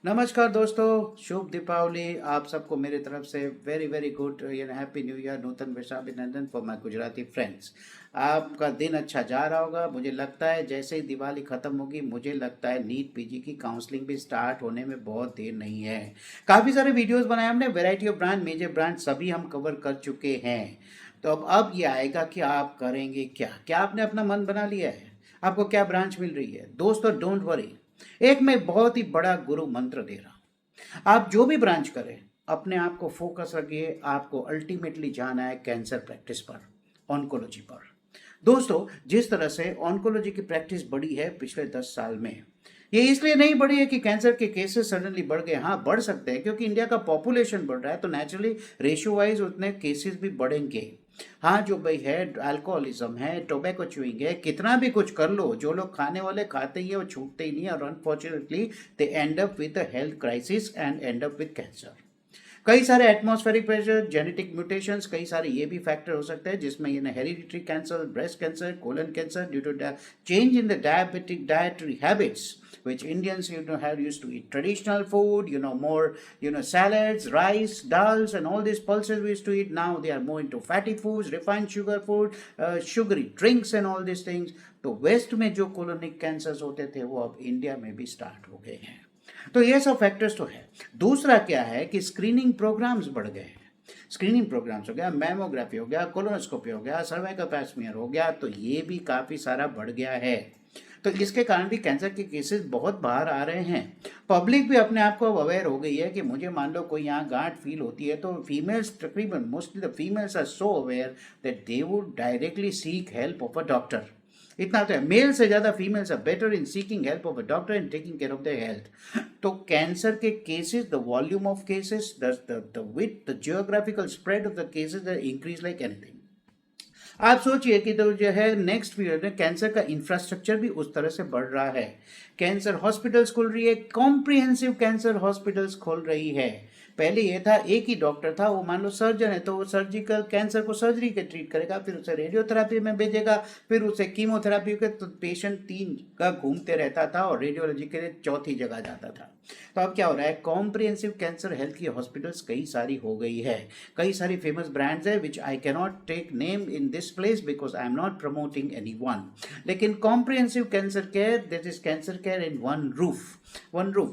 नमस्कार दोस्तों, शुभ दीपावली आप सबको मेरी तरफ से very very good happy new year, नूतन वर्ष अभिनंदन फॉर माय गुजराती फ्रेंड्स। आपका दिन अच्छा जा रहा होगा। मुझे लगता है जैसे ही दिवाली ख़त्म होगी, मुझे लगता है नीट पीजी की काउंसलिंग भी स्टार्ट होने में बहुत देर नहीं है। काफ़ी सारे वीडियोस बनाए हमने, variety of brand, major brand सभी हम कवर कर चुके हैं। तो अब ये आएगा कि आप करेंगे क्या। क्या आपने अपना मन बना लिया है? आपको क्या ब्रांच मिल रही है? दोस्तों डोंट वरी, एक मैं बहुत ही बड़ा गुरु मंत्र दे रहा हूं। आप जो भी ब्रांच करें, अपने आप को फोकस रखिए। आपको अल्टीमेटली जाना है कैंसर प्रैक्टिस पर, ऑन्कोलॉजी पर। दोस्तों, जिस तरह से ऑन्कोलॉजी की प्रैक्टिस बढ़ी है पिछले 10 साल में, ये इसलिए नहीं बढ़ी है कि कैंसर के केसेस सडनली बढ़ गए। हाँ, बढ़ सकते हैं क्योंकि इंडिया का पॉपुलेशन बढ़ रहा है, तो नेचुरली रेशियो वाइज उतने केसेस भी बढ़ेंगे। हाँ, जो भाई है, अल्कोहलिज्म है, टोबैको च्यूइंग है, कितना भी कुछ कर लो, जो लोग खाने वाले खाते ही है वो छूटते ही नहीं है, और unfortunately they and up with health crisis and and up with cancer. कई सारे एटमॉस्फेरिक प्रेशर, जेनेटिक म्यूटेशंस, कई सारे ये भी फैक्टर हो सकते हैं, जिसमें ये hereditary cancer, breast cancer, colon cancer, due to change in the diabetic dietary habits, which Indians have used to eat traditional food, more salads, rice, dals, and all these pulses we used to eat. Now they are more into fatty foods, refined sugar food, sugary drinks and all these things. तो waste में जो colonic cancers होते थे वो अब India में भी start हो गए हैं। तो ये सब फैक्टर्स तो है। दूसरा क्या है कि स्क्रीनिंग प्रोग्राम्स बढ़ गए हैं। स्क्रीनिंग प्रोग्राम्स हो गया, मैमोग्राफी हो गया, कोलोनोस्कोपी हो गया, सर्वाइकल पैप स्मीयर हो गया, तो ये भी काफ़ी सारा बढ़ गया है। तो इसके कारण भी कैंसर के केसेस बहुत बाहर आ रहे हैं। पब्लिक भी अपने आप को अवेयर हो गई है कि मुझे मान लो कोई यहाँ गांठ फील होती है, तो फीमेल्स तकरीबन mostly the females are so aware that they would directly seek help of a doctor. इतना तो है, मेल से ज़्यादा females are better in seeking help of a doctor and taking care of their health. तो cancer के cases, the volume of cases, the with the geographical spread of the cases increase like anything. आप सोचिए कि तो जो है next period में cancer का इंफ्रास्ट्रक्चर भी उस तरह से बढ़ रहा है। कैंसर हॉस्पिटल्स खुल रही है, कॉम्प्रिहेंसिव कैंसर हॉस्पिटल्स खोल रही है। पहले ये था एक ही डॉक्टर था, वो मान लो सर्जन है तो वो सर्जिकल कैंसर को सर्जरी के ट्रीट करेगा, फिर उसे रेडियोथेरापी में भेजेगा, फिर उसे कीमोथेरापी के, तो पेशेंट 3 का घूमते रहता था और रेडियोलॉजी के लिए चौथी जगह जाता था। तो अब क्या हो रहा है, कॉम्प्रिहेंसिव कैंसर हेल्थ की हॉस्पिटल्स कई सारी हो गई है। कई सारी फेमस ब्रांड्स है which I cannot take name in this place because I am not promoting any one. लेकिन comprehensive cancer care, that is cancer care in one roof,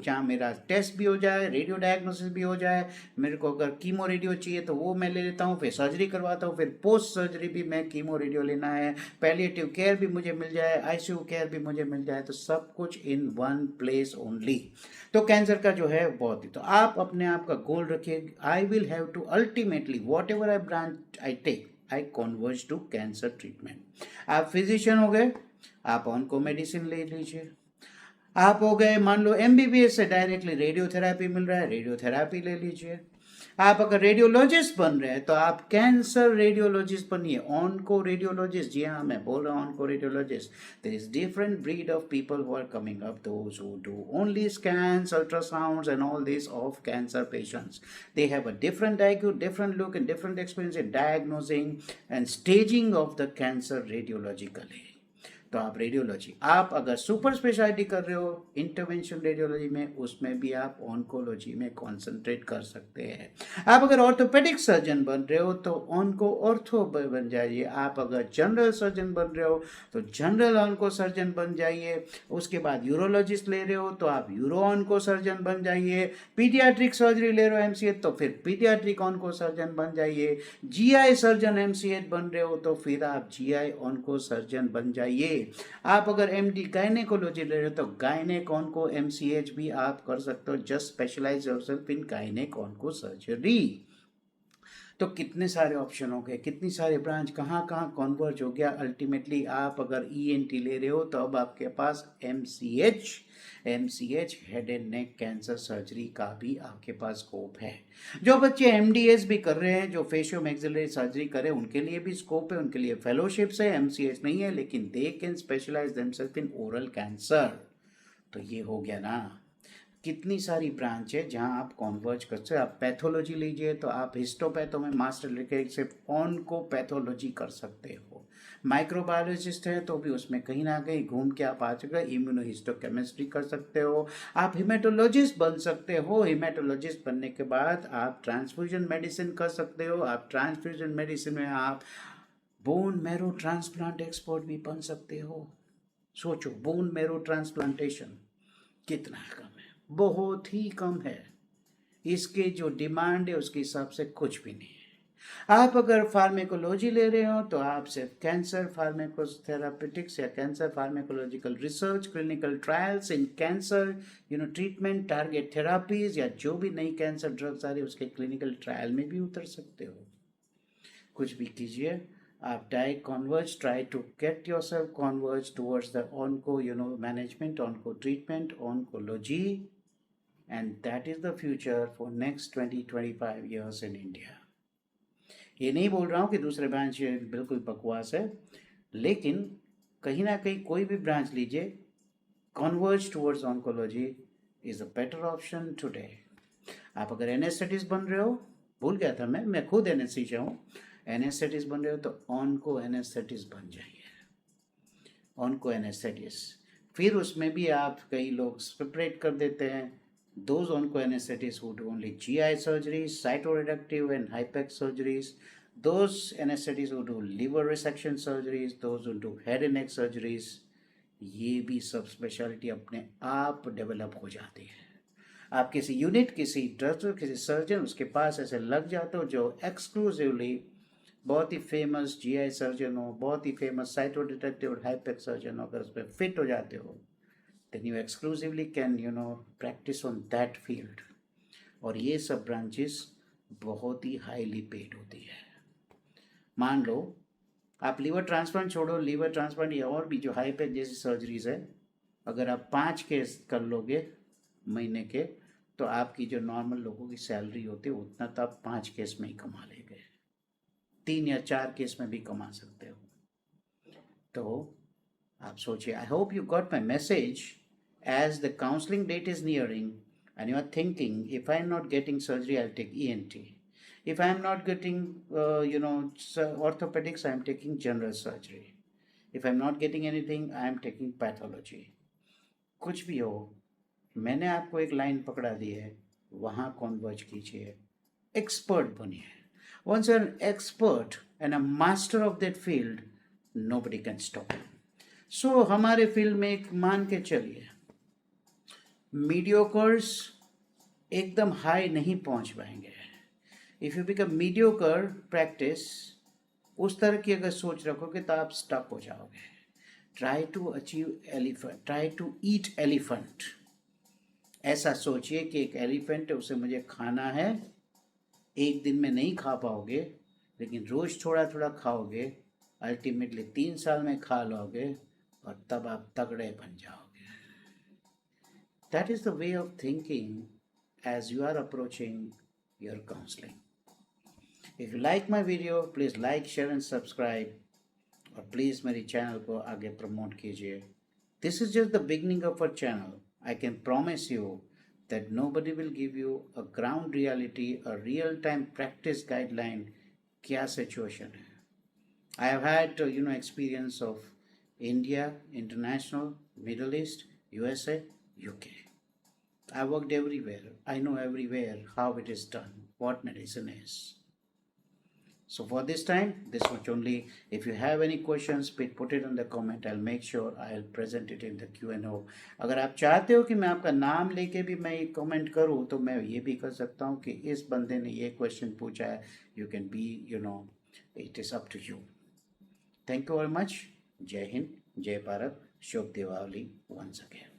जहाँ मेरा टेस्ट भी हो जाए, रेडियो डायग्नोसिस भी हो जाए, मेरे को अगर कीमो रेडियो चाहिए तो वो मैं ले लेता हूँ, फिर सर्जरी करवाता हूँ, फिर पोस्ट सर्जरी भी मैं कीमो रेडियो लेना है, पैलिएटिव केयर भी मुझे मिल जाए, आईसीयू केयर भी मुझे मिल जाए, तो सब कुछ इन वन प्लेस ओनली। तो कैंसर का जो है बहुत ही, तो आप अपने आप का गोल रखिए, I will have to ultimately whatever I branch I take, I converge to cancer treatment. आप फिजिशियन हो गए, आप ऑनको मेडिसिन ले लीजिए। आप हो गए मान लो एमबीबीएस से डायरेक्टली रेडियोथेरापी मिल रहा है, रेडियोथेरापी ले लीजिए। आप अगर रेडियोलॉजिस्ट बन रहे हैं तो आप कैंसर रेडियोलॉजिस्ट बनिए, ऑनको रेडियोलॉजिस्ट। जी हाँ, मैं बोल रहा हूँ onco radiologist. There is different breed of people who are coming up, those who do only scans, ultrasounds and all this of cancer patients. They have a different IQ, different look and different experience in diagnosing and staging of the cancer radiologically. तो आप radiology, आप अगर super speciality कर रहे हो intervention radiology में, उसमें भी आप ऑन्कोलॉजी में कंसंट्रेट कर सकते हैं। आप अगर ऑर्थोपेडिक सर्जन बन रहे हो तो ऑन्को ऑर्थो बन जाइए। आप अगर जनरल सर्जन बन रहे हो तो जनरल ऑन्को सर्जन बन जाइए। उसके बाद यूरोलॉजिस्ट ले रहे हो तो आप यूरो ऑन्को सर्जन बन जाइए। पीडियाट्रिक सर्जरी ले रहे हो MCH तो फिर पीडियाट्रिक ऑन्को सर्जन बन जाइए। GI सर्जन MCH बन रहे हो तो फिर आप GI ऑन्को सर्जन बन जाइए। आप अगर MD गायनेकोलॉजी ले रहे हो तो गायनेक ऑन्को MCH भी आप कर सकते हो। Just specialise yourself in gynaec onco surgery. तो कितने सारे ऑप्शन हो गए, कितनी सारे ब्रांच, कहाँ कहाँ कॉन्वर्ज हो गया। अल्टीमेटली आप अगर ENT ले रहे हो तो अब आपके पास MCH head and neck cancer surgery का भी आपके पास स्कोप है। जो बच्चे MDS भी कर रहे हैं, जो फेशियो मैक्सिलरी सर्जरी करे, उनके लिए भी स्कोप है, उनके लिए फेलोशिप्स है। MCH नहीं है लेकिन they can specialise themselves in oral cancer. तो ये हो गया ना। कितनी सारी ब्रांच है जहां आप कॉन्वर्ज कर सकते हो। आप पैथोलॉजी लीजिए तो आप हिस्टोपैथो में मास्टर लेके सिर्फ ऑनको पैथोलॉजी कर सकते हो। माइक्रोबायोलॉजिस्ट है तो भी उसमें कहीं ना कहीं घूम के आप आ चुके, इम्यूनोहिस्टोकेमिस्ट्री कर सकते हो। आप हिमेटोलॉजिस्ट बन सकते हो। हिमेटोलॉजिस्ट बनने के बाद आप ट्रांसफ्यूजन मेडिसिन कर सकते हो। आप ट्रांसफ्यूजन मेडिसिन में आप बोन मैरो ट्रांसप्लांट एक्सपर्ट भी बन सकते हो। सोचो, बोन मैरो ट्रांसप्लांटेशन कितना कम है, बहुत ही कम है। इसके जो डिमांड है उसके हिसाब से कुछ भी नहीं है। आप अगर फार्मेकोलॉजी ले रहे हो तो आप सिर्फ कैंसर फार्मेकोथेरापेटिक्स या cancer pharmacological research, clinical trials इन कैंसर ट्रीटमेंट, टारगेट थेरापीज या जो भी नई कैंसर ड्रग्स आ रही है उसके क्लिनिकल ट्रायल में भी उतर सकते हो। कुछ भी कीजिए, आप try to get yourself converge towards the onco management, onco treatment, oncology, and that is the future for next 20-25 years in India. ये नहीं बोल रहा हूँ कि दूसरे ब्रांच बिल्कुल बकवास है, लेकिन कहीं ना कहीं कोई भी ब्रांच लीजिए, converge towards oncology is a better option today. आप अगर एनेस्थेटिस्ट बन रहे हो, भूल गया था मैं खुद एनेस्थीसिया हूँ, एनेस्थेटिस्ट बन रहे हो तो ऑनको एनेस्थेटिस्ट बन जाइए, ऑनको एनेस्थेटिस्ट। फिर उसमें भी आप कई लोग सेपरेट कर देते हैं। Those onco anaesthetist would only GI surgeries, cytoreductive and HIPECs surgeries, those anesthetists who do liver resection surgeries, those who do head and neck surgeries, ये भी सब स्पेशलिटी अपने आप डेवलप हो जाती है। आप किसी यूनिट, किसी डॉक्टर, किसी सर्जन उसके पास ऐसे लग जाते हो जो एक्सक्लूसिवली बहुत ही फेमस GI सर्जन हो, बहुत ही फेमस साइटो डिटेक्टिव हाइपेक सर्जन हो, अगर उस पर फिट हो जाते हो then you exclusively can practise on that field. और ये सब ब्रांचेस बहुत ही हाईली पेड होती है। मान लो आप लीवर ट्रांसप्लांट छोड़ो, लीवर ट्रांसप्लांट या और भी जो हाईपेक जैसी सर्जरीज है, अगर आप 5 केस कर लोगे महीने के तो आपकी जो नॉर्मल लोगों की सैलरी होती है उतना तो आप 5 केस में ही कमा लेंगे, 3 या 4 केस में भी कमा सकते हो। तो आप सोचिए, I hope you got my message. As the counselling date is nearing and you are thinking, if I am not getting surgery I'll take ENT, if I am not getting orthopedics I am taking general surgery, if I am not getting anything I am taking pathology, कुछ भी हो, मैंने आपको एक line पकड़ा दी है, वहाँ converge कीजिए, एक्सपर्ट बनिए। Once you are an expert and a master of that field, nobody can stop. So हमारे फील्ड में एक मान के चलिए, मीडियोकर्स एकदम हाई नहीं पहुंच पाएंगे। If you become mediocre practice, उस तरह की अगर सोच रखोगे तो आप स्टक हो जाओगे। Try to achieve elephant, try to eat elephant. ऐसा सोचिए कि एक एलिफेंट है, उसे मुझे खाना है, एक दिन में नहीं खा पाओगे लेकिन रोज थोड़ा थोड़ा खाओगे, अल्टीमेटली 3 साल में खा लोगे और तब आप तगड़े बन जाओगे। That is the way of thinking as you are approaching your counseling. If you like my video, please like, share and subscribe, और प्लीज़ मेरी चैनल को आगे प्रमोट कीजिए। This is just the beginning of our channel. I can promise you that nobody will give you a ground reality, a real-time practice guideline क्या situation है। I have had experience of India, international, Middle East, USA, UK. I worked everywhere. I know everywhere how it is done, what medicine is. So for this time, this much only. If you have any questions, please put it in the comment. I'll make sure I'll present it in the Q&A. अगर आप चाहते हो कि मैं आपका नाम लेके भी मैं कमेंट करूँ तो मैं ये भी कर सकता हूँ कि इस बंदे ने ये क्वेश्चन पूछा है। You can be, it is up to you. Thank you very much. जय हिंद, जय भारत, शुभ दिवाली once again.